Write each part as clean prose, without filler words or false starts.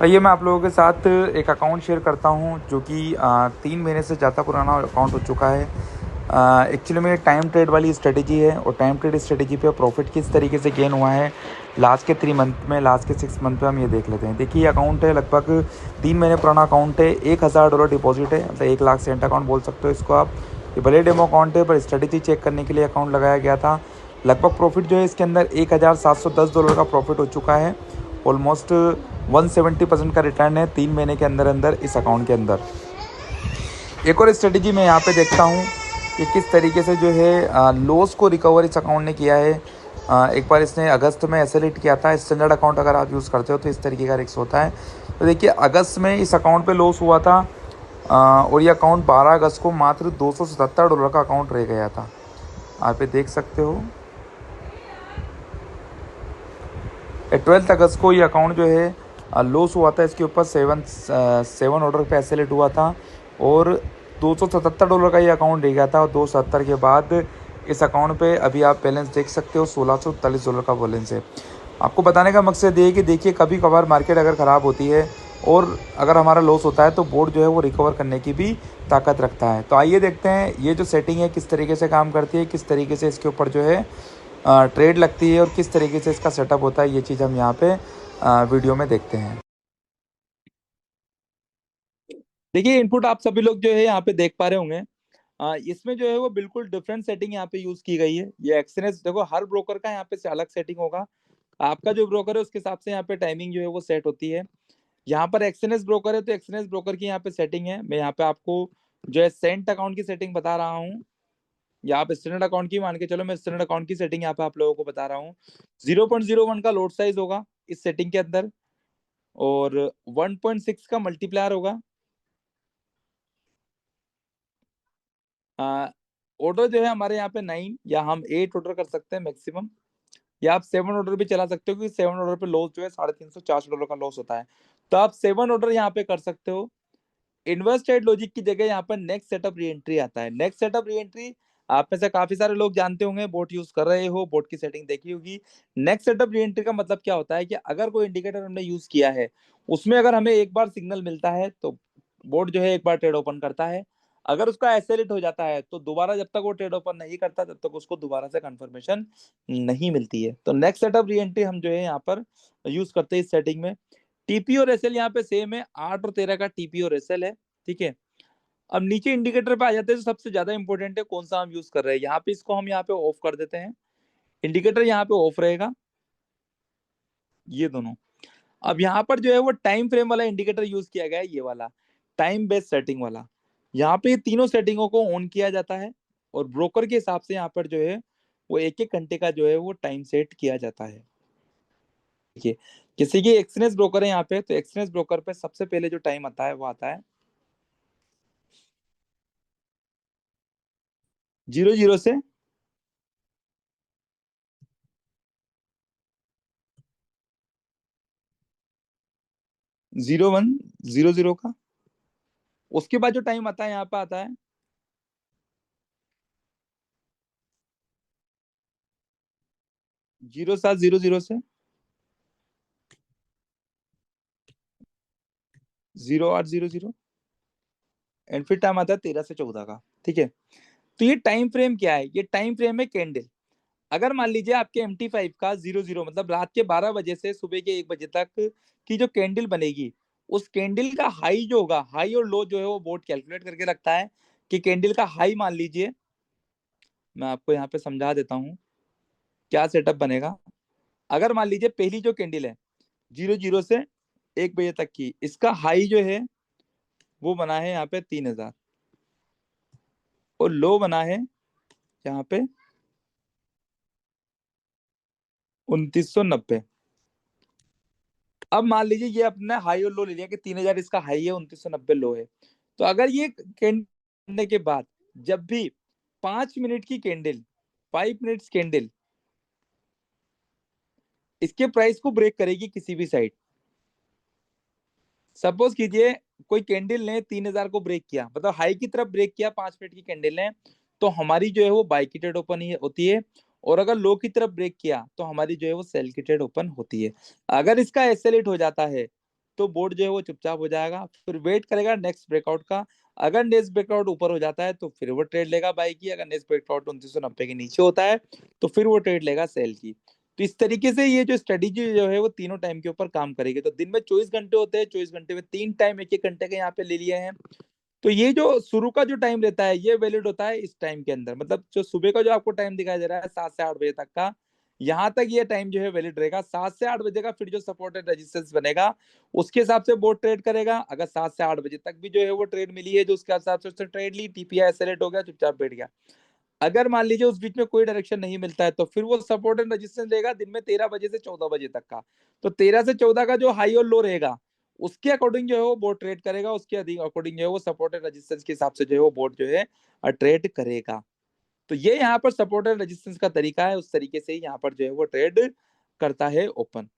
तो ये मैं आप लोगों के साथ एक अकाउंट शेयर करता हूँ जो कि 3 महीने से ज़्यादा पुराना अकाउंट हो चुका है। एक्चुअली में टाइम ट्रेड वाली स्ट्रेटेजी है और टाइम ट्रेड स्ट्रेटेजी पे प्रॉफिट किस तरीके से गेन हुआ है लास्ट के 3 मंथ में, लास्ट के 6 मंथ में हम ये देख लेते हैं। देखिए, ये अकाउंट है लगभग 3 महीने पुराना अकाउंट है। $1000 डिपॉजिट है, मतलब 1 लाख सेंट अकाउंट बोल सकते हो इसको आप। ये भले डेमो अकाउंट है पर स्ट्रेटेजी चेक करने के लिए अकाउंट लगाया गया था। लगभग प्रॉफिट जो है इसके अंदर $1710 का प्रॉफिट हो चुका है। ऑलमोस्ट 170% का रिटर्न है 3 महीने के अंदर अंदर इस अकाउंट के अंदर। एक और स्ट्रेटेजी मैं यहाँ पे देखता हूँ कि किस तरीके से जो है लॉस को रिकवर इस अकाउंट ने किया है। एक बार इसने अगस्त में एसएलइट किया था। स्टैंडर्ड अकाउंट अगर आप यूज़ करते हो तो इस तरीके का रिस्क होता है। तो देखिए, अगस्त में इस अकाउंट पे लॉस हुआ था और ये अकाउंट 12 अगस्त को मात्र $277 का अकाउंट रह गया था। आप ये देख सकते हो। 12 अगस्त को ये अकाउंट जो है लॉस हुआ था। इसके ऊपर 7 ऑर्डर पे एसएलइट हुआ था और $277 का ये अकाउंट रह गया था। और 270 के बाद इस अकाउंट पे अभी आप बैलेंस देख सकते हो, $1640 का बैलेंस है। आपको बताने का मकसद ये है कि देखिए, कभी कभार मार्केट अगर ख़राब होती है और अगर हमारा लॉस होता है तो बोर्ड जो है वो रिकवर करने की भी ताकत रखता है। तो आइए देखते हैं ये जो सेटिंग है किस तरीके से काम करती है, किस तरीके से इसके ऊपर जो है ट्रेड लगती है और किस तरीके से इसका सेटअप होता है। ये चीज़ हम यहाँ पे वीडियो में देखते हैं। देखिए, इनपुट आप सभी लोग जो है यहाँ पे देख पा रहे होंगे। इसमें जो है वो बिल्कुल डिफरेंट सेटिंग यहाँ पे यूज की गई है। ये एक्सएनएस देखो, हर ब्रोकर का यहाँ पे से अलग सेटिंग होगा। आपका जो ब्रोकर है उसके हिसाब से यहाँ पे टाइमिंग जो है वो सेट होती है। यहाँ पर एक्सएनएस ब्रोकर है तो एक्सएनएस ब्रोकर की यहाँ पे सेटिंग है। मैं यहाँ पे आपको जो है सेंट अकाउंट की सेटिंग बता रहा हूँ, या आप स्टैंडर्ड अकाउंट की मान के चलो। मैं स्टैंडर्ड अकाउंट की सेटिंग यहाँ पे आप लोगों को बता रहा हूँ। 0.01 का लोड साइज होगा इस सेटिंग के अंदर और 1.6 का मल्टीप्लायर होगा। ऑर्डर जो है हमारे यहाँ पे 9 या हम 8 ऑर्डर कर सकते हैं मैक्सिमम, या आप 7 ऑर्डर भी चला सकते हो क्योंकि 7 ऑर्डर पे लॉस जो है $350 का लॉस होता है। तो आप 7 ऑर्डर यहाँ पे कर सकते हो। इन्वर्स ट्रेड लॉजिक की जगह यहाँ पर नेक्स्ट सेटअप री एंट्री आता है। नेक्स्ट सेटअप री एंट्री आप में से काफी सारे लोग जानते होंगे, बोट यूज कर रहे हो, बोट की सेटिंग देखी होगी। नेक्स्ट सेटअप री एंट्री का मतलब क्या होता है कि अगर कोई इंडिकेटर हमने यूज किया है उसमें अगर हमें एक बार सिग्नल मिलता है तो बोट जो है एक बार ट्रेड ओपन करता है। अगर उसका एसेलेट हो जाता है तो दोबारा जब तक वो ट्रेड ओपन नहीं करता तब तक उसको दोबारा से कंफर्मेशन नहीं मिलती है। तो नेक्स्ट सेटअप री एंट्री हम जो है यहाँ पर यूज करते हैं इस सेटिंग में। टीपी और एसएल यहाँ पे सेम है, 8 और 13 का टीपी और एसएल है। ठीक है, अब नीचे इंडिकेटर पे आ जाते हैं। तो सबसे ज्यादा इंपॉर्टेंट है कौन सा हम यूज कर रहे हैं। यहाँ पे इसको हम यहाँ पे ऑफ कर देते हैं, इंडिकेटर यहाँ पे ऑफ रहेगा, ये दोनों। अब यहाँ पर जो है वो टाइम फ्रेम वाला इंडिकेटर यूज किया गया है, ये वाला टाइम बेस्ड सेटिंग वाला। यहाँ पे तीनों सेटिंगों को ऑन किया जाता है और ब्रोकर के हिसाब से यहाँ पर जो है वो एक एक घंटे का जो है वो टाइम सेट किया जाता है। देखिए, किसी की एक्सचेंज ब्रोकर है यहाँ पे, तो एक्सचेंज ब्रोकर पे सबसे पहले जो टाइम आता है वो आता है 00 से 0100 का। उसके बाद जो टाइम आता है यहाँ पे आता है 0700 से 0800 एंड फिर टाइम आता है 13 से 14 का। ठीक है, तो ये टाइम फ्रेम क्या है? ये टाइम फ्रेम है कैंडल। अगर मान लीजिए आपके MT5 का 00 मतलब रात के 12 बजे से सुबह के 1 बजे तक की जो कैंडल बनेगी, उस कैंडल का हाई जो होगा, हाई और लो जो है वो बोर्ड कैलकुलेट करके रखता है कि कैंडल का हाई मान लीजिए, मैं आपको यहाँ पे समझा देता हूँ क्या सेटअप बनेगा। अगर मान लीजिए पहली जो कैंडल है 00 से 1 बजे तक की, इसका हाई जो है वो बना है यहाँ पे 3000 और लो बना है यहाँ पे 2990। अब मान लीजिए ये अपने हाई और लो ले लिया कि 3000 इसका हाई है, 2990 लो है। तो अगर ये कैंडल के बाद जब भी 5 मिनट की कैंडल, 5 मिनट्स कैंडल इसके प्राइस को ब्रेक करेगी किसी भी साइड, सपोज कीजिए कोई कैंडल ने 3000 को ब्रेक किया, मतलब हाई की तरफ ब्रेक किया 5 मिनट की कैंडल ने, तो हमारी जो है वो बाई की ट्रेड ओपन ही होती है। और अगर लो की तरफ ब्रेक किया तो हमारी जो है वो सेल की ट्रेड ओपन होती है। अगर इसका एसएलेट हो जाता है तो बोर्ड जो है वो चुपचाप हो जाएगा, फिर वेट करेगा नेक्स्ट ब्रेकआउट का। अगर नेक्स्ट ब्रेकआउट ऊपर हो जाता है तो फिर वो ट्रेड लेगा बाई की, अगर नेक्स्ट ब्रेकआउट 2990 के नीचे होता है तो फिर वो ट्रेड लेगा सेल की। तो इस तरीके से ये जो स्ट्रेटेजी जो है वो तीनों टाइम के ऊपर काम करेगी। तो दिन में 24 घंटे होते हैं, 24 घंटे में 3 टाइम 1-1 घंटे के यहाँ पे ले लिए हैं। तो ये जो शुरू का जो टाइम रहता है ये वैलिड होता है इस टाइम के अंदर, मतलब जो सुबह का जो आपको टाइम दिखाई दे रहा है 7 से 8 बजे तक का, यहाँ तक ये टाइम जो है वैलिड रहेगा। 7 से 8 बजे का फिर जो सपोर्ट एंड रेजिस्टेंस बनेगा उसके हिसाब से बोर्ड ट्रेड करेगा। अगर 7 से 8 बजे तक भी जो है वो ट्रेड मिली है जो उसके हिसाब से उसने ट्रेड ली, टीपीआई सेलेक्ट हो गया, चुपचाप बैठ गया। अगर मान लीजिए उस बीच में कोई डायरेक्शन नहीं मिलता है तो फिर वो सपोर्ट एंड रेजिस्टेंस देगा दिन में 13 बजे से 14 बजे तक का। तो 13 से 14 का जो हाई और लो रहेगा उसके अकॉर्डिंग जो है वो बोर्ड ट्रेड करेगा, उसके अकॉर्डिंग जो है वो सपोर्ट एंड रेजिस्टेंस के हिसाब से जो है वो बोर्ड जो है ट्रेड करेगा। तो ये यहाँ पर सपोर्ट एंड रेजिस्टेंस का तरीका है, उस तरीके से ही यहाँ पर जो है वो ट्रेड करता है ओपन।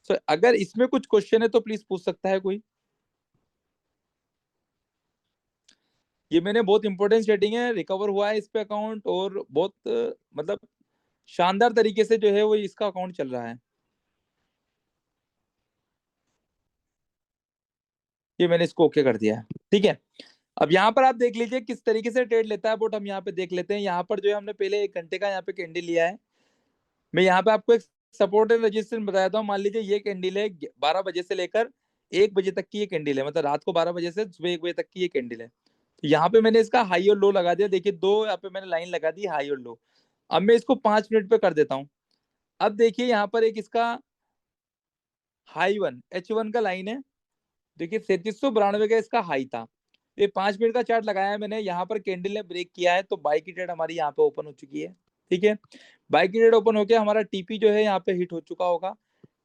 सो अगर इसमें कुछ क्वेश्चन है तो प्लीज पूछ सकता है कोई। ये मैंने बहुत इंपॉर्टेंट सेटिंग है, रिकवर हुआ है इस पे अकाउंट और बहुत मतलब शानदार तरीके से जो है वो इसका अकाउंट चल रहा है। ये मैंने इसको ओके कर दिया है, ठीक है। अब यहाँ पर आप देख लीजिए किस तरीके से ट्रेड लेता है बोट, हम यहाँ पे देख लेते हैं। यहाँ पर जो है हमने पहले 1 घंटे का यहाँ पे कैंडल लिया है। मैं यहाँ पे आपको एक सपोर्ट एंड रेजिस्टेंस बताया था। मान लीजिए ये कैंडल है 12 बजे से लेकर 1 बजे तक की ये कैंडल है, मतलब रात को 12 बजे से सुबह 1 बजे तक की ये कैंडल है। तो यहाँ पे मैंने इसका हाई और लो लगा दिया, देखिए दो यहाँ पे मैंने लाइन लगा दी हाई और लो। अब मैं इसको 5 मिनट पे कर देता हूँ। अब देखिए यहाँ पर एक इसका हाई वन H1 का लाइन है, देखिए 3392 का इसका हाई था। ये 5 मिनट का चार्ट लगाया है मैंने, यहाँ पर कैंडल ने ब्रेक किया है तो बाई की ट्रेड हमारी यहाँ पे ओपन हो चुकी है, ठीक है। बाई की ट्रेड ओपन होकर हमारा टीपी जो है यहाँ पे हिट हो चुका होगा।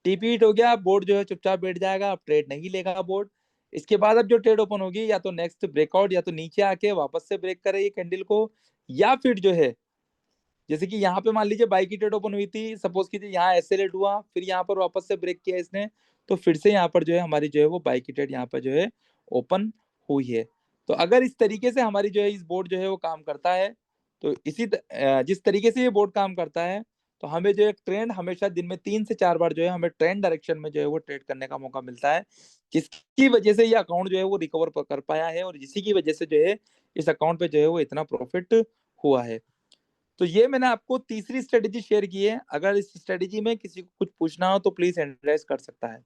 टीपी हिट हो गया, बोर्ड जो है चुपचाप बैठ जाएगा, अब ट्रेड नहीं लेगा बोर्ड। इसके बाद अब जो ट्रेड ओपन होगी या तो नेक्स्ट ब्रेकआउट या तो नीचे आके वापस से ब्रेक करे ये कैंडल को, या फिर जो है जैसे कि यहाँ पे मान लीजिए बाई की ट्रेड ओपन हुई थी, सपोज कीजिए यहाँ एसेलेट हुआ, फिर यहाँ पर वापस से ब्रेक किया इसने, तो फिर से यहाँ पर जो है हमारी जो है वो बाई की ट्रेड यहाँ पर जो है ओपन हुई है। तो अगर इस तरीके से हमारी जो है इस बोर्ड जो है वो काम करता है, तो जिस तरीके से ये बोर्ड काम करता है तो हमें जो एक ट्रेंड हमेशा दिन में 3 से 4 बार जो है हमें ट्रेंड डायरेक्शन में जो है वो ट्रेड करने का मौका मिलता है, जिसकी वजह से ये अकाउंट जो है वो रिकवर कर पाया है और इसी की वजह से जो है इस अकाउंट पे जो है वो इतना प्रॉफिट हुआ है। तो ये मैंने आपको तीसरी स्ट्रेटेजी शेयर की है। अगर इस स्ट्रेटेजी में किसी को कुछ पूछना हो तो प्लीज एड्रेस कर सकता है।